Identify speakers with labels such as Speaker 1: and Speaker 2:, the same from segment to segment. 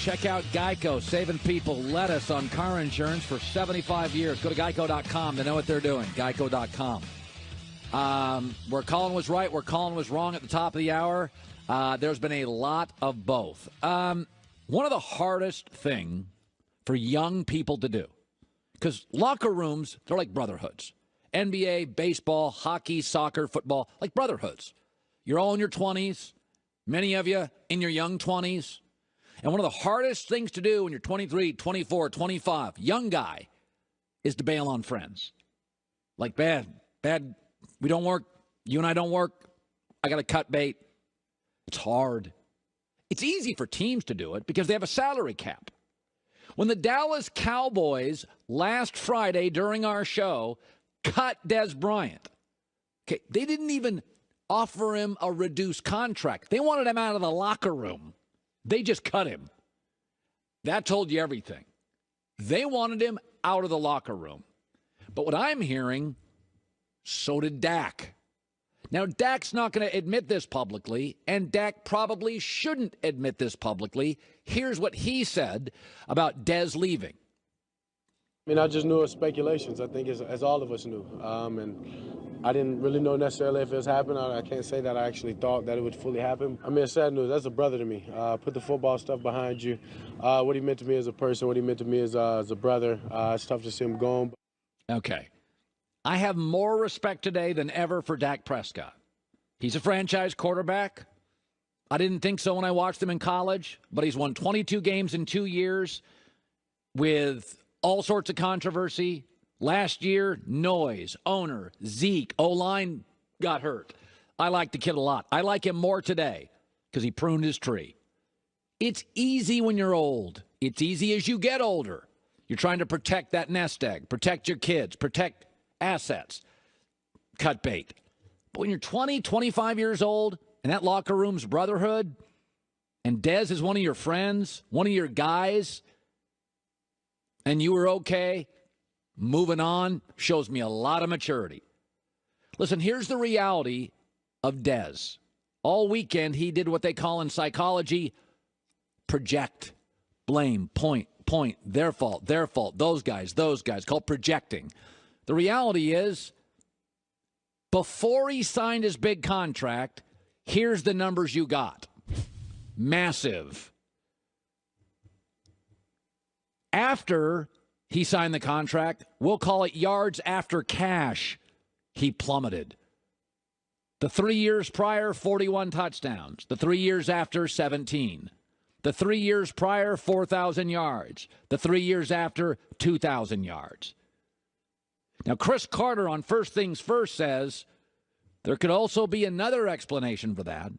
Speaker 1: check out Geico, saving people lettuce on car insurance for 75 years. Go to geico.com to know what they're doing. Geico.com. Where Colin was right, where Colin was wrong at the top of the hour, there's been a lot of both. One of the hardest thing for young people to do, because locker rooms, they're like brotherhoods. NBA, baseball, hockey, soccer, football, like brotherhoods. You're all in your 20s, many of you in your young 20s. And one of the hardest things to do when you're 23, 24, 25, young guy, is to bail on friends. Like, bad, we don't work, you and I don't work, I got to cut bait. It's hard. It's easy for teams to do it because they have a salary cap. When the Dallas Cowboys last Friday during our show cut Dez Bryant, okay, they didn't even offer him a reduced contract. They wanted him out of the locker room. They just cut him. That told you everything. They wanted him out of the locker room. But what I'm hearing, so did Dak. Now, Dak's not going to admit this publicly, and Dak probably shouldn't admit this publicly. Here's what he said about Dez leaving.
Speaker 2: I mean, I just knew it was speculations, I think, as all of us knew. And I didn't really know necessarily if it was happening. I can't say that I actually thought that it would fully happen. I mean, it's sad news. That's a brother to me. Put the football stuff behind you. What he meant to me as a person, what he meant to me as a brother, it's tough to see him going.
Speaker 1: Okay. I have more respect today than ever for Dak Prescott. He's a franchise quarterback. I didn't think so when I watched him in college, but he's won 22 games in 2 years with all sorts of controversy. Last year, noise, owner, Zeke, O-line got hurt. I like the kid a lot. I like him more today because he pruned his tree. It's easy when you're old. It's easy as you get older. You're trying to protect that nest egg, protect your kids, protect assets, cut bait. But when you're 20, 25 years old, and that locker room's brotherhood, and Dez is one of your friends, one of your guys, and you were okay, moving on, shows me a lot of maturity. Listen, here's the reality of Dez. All weekend, he did what they call in psychology, project, blame, point, their fault, those guys, called projecting. The reality is, before he signed his big contract, here's the numbers you got. Massive. After he signed the contract, we'll call it yards after cash, he plummeted. The 3 years prior, 41 touchdowns. The 3 years after, 17. The 3 years prior, 4,000 yards. The 3 years after, 2,000 yards. Now, Chris Carter on First Things First says there could also be another explanation for that.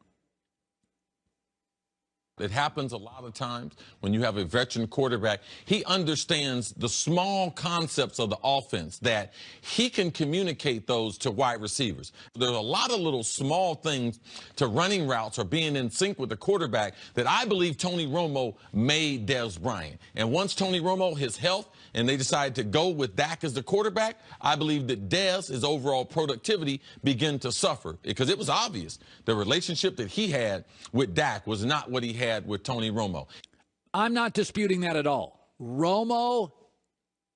Speaker 3: It happens a lot of times when you have a veteran quarterback. He understands the small concepts of the offense, that he can communicate those to wide receivers. There's a lot of little small things to running routes or being in sync with the quarterback that I believe Tony Romo made Dez Bryant. And once Tony Romo, his health, and they decided to go with Dak as the quarterback, I believe that Dez, his overall productivity, began to suffer because it was obvious the relationship that he had with Dak was not what he had with Tony Romo.
Speaker 1: I'm not disputing that at all. Romo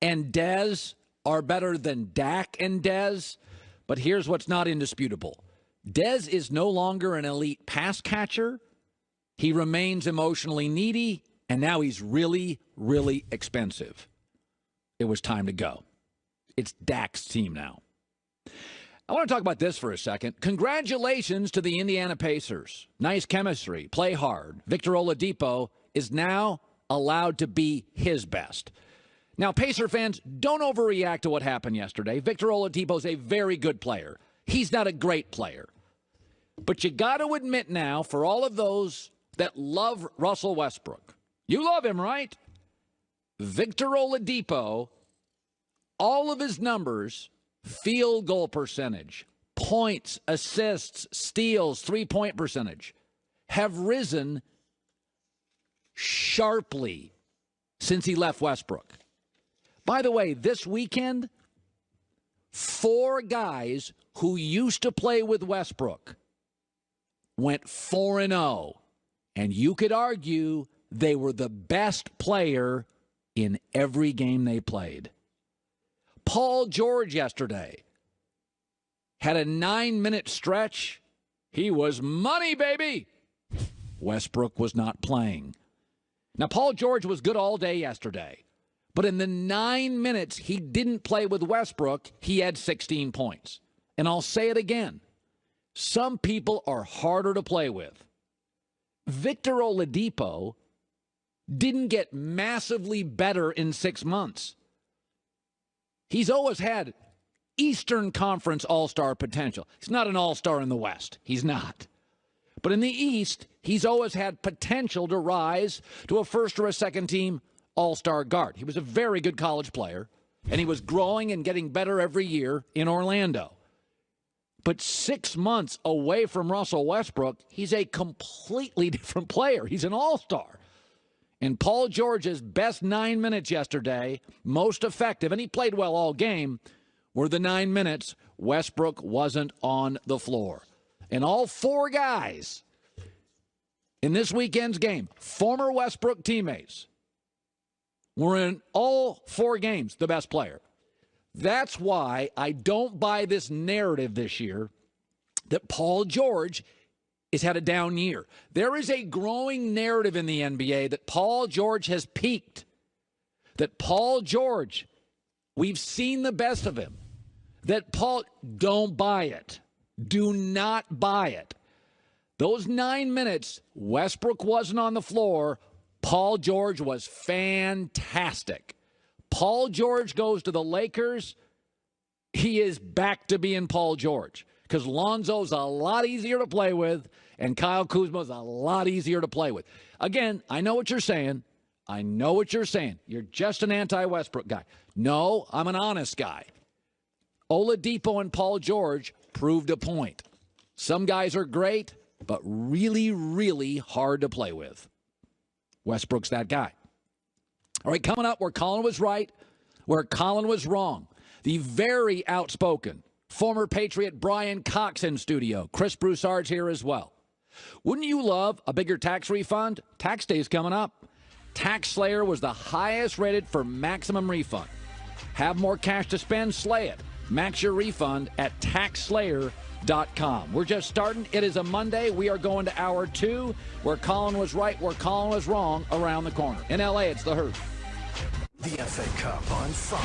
Speaker 1: and Dez are better than Dak and Dez, but here's what's not indisputable. Dez is no longer an elite pass catcher. He remains emotionally needy, and now he's really, really expensive. It was time to go. It's Dak's team now. I want to talk about this for a second. Congratulations to the Indiana Pacers. Nice chemistry. Play hard. Victor Oladipo is now allowed to be his best. Now, Pacer fans, don't overreact to what happened yesterday. Victor Oladipo is a very good player. He's not a great player. But you got to admit now, for all of those that love Russell Westbrook, you love him, right? Victor Oladipo, all of his numbers, field goal percentage, points, assists, steals, three-point percentage, have risen sharply since he left Westbrook. By the way, this weekend, 4 guys who used to play with Westbrook went 4-0. And you could argue they were the best player in every game they played. Paul George yesterday had a 9-minute stretch. He was money, baby. Westbrook was not playing. Now, Paul George was good all day yesterday, but in the 9 minutes he didn't play with Westbrook, he had 16 points. And I'll say it again. Some people are harder to play with. Victor Oladipo didn't get massively better in 6 months. He's always had Eastern Conference All-Star potential. He's not an All-Star in the West. He's not. But in the East, he's always had potential to rise to a first or a second team All-Star guard. He was a very good college player, and he was growing and getting better every year in Orlando. But 6 months away from Russell Westbrook, he's a completely different player. He's an all-star. And Paul George's best 9 minutes yesterday, most effective, and he played well all game, were the 9 minutes Westbrook wasn't on the floor. And all four guys in this weekend's game, former Westbrook teammates, were in all 4 games the best player. That's why I don't buy this narrative this year that Paul George has had a down year. There is a growing narrative in the NBA that Paul George has peaked. That Paul George, we've seen the best of him. That Paul, don't buy it. Do not buy it. Those 9 minutes, Westbrook wasn't on the floor. Paul George was fantastic. Paul George goes to the Lakers, he is back to being Paul George because Lonzo's a lot easier to play with and Kyle Kuzma's a lot easier to play with. Again, I know what you're saying. You're just an anti-Westbrook guy. No, I'm an honest guy. Oladipo and Paul George proved a point. Some guys are great, but really, really hard to play with. Westbrook's that guy. All right, coming up, where Colin was right, where Colin was wrong. The very outspoken former Patriot Brian Cox in studio. Chris Broussard's here as well. Wouldn't you love a bigger tax refund? Tax day's coming up. TaxSlayer was the highest rated for maximum refund. Have more cash to spend? Slay it. Max your refund at TaxSlayer.com. We're just starting. It is a Monday. We are going to hour 2, where Colin was right, where Colin was wrong, around the corner. In L.A., it's The Herd.
Speaker 4: The FA Cup on Friday.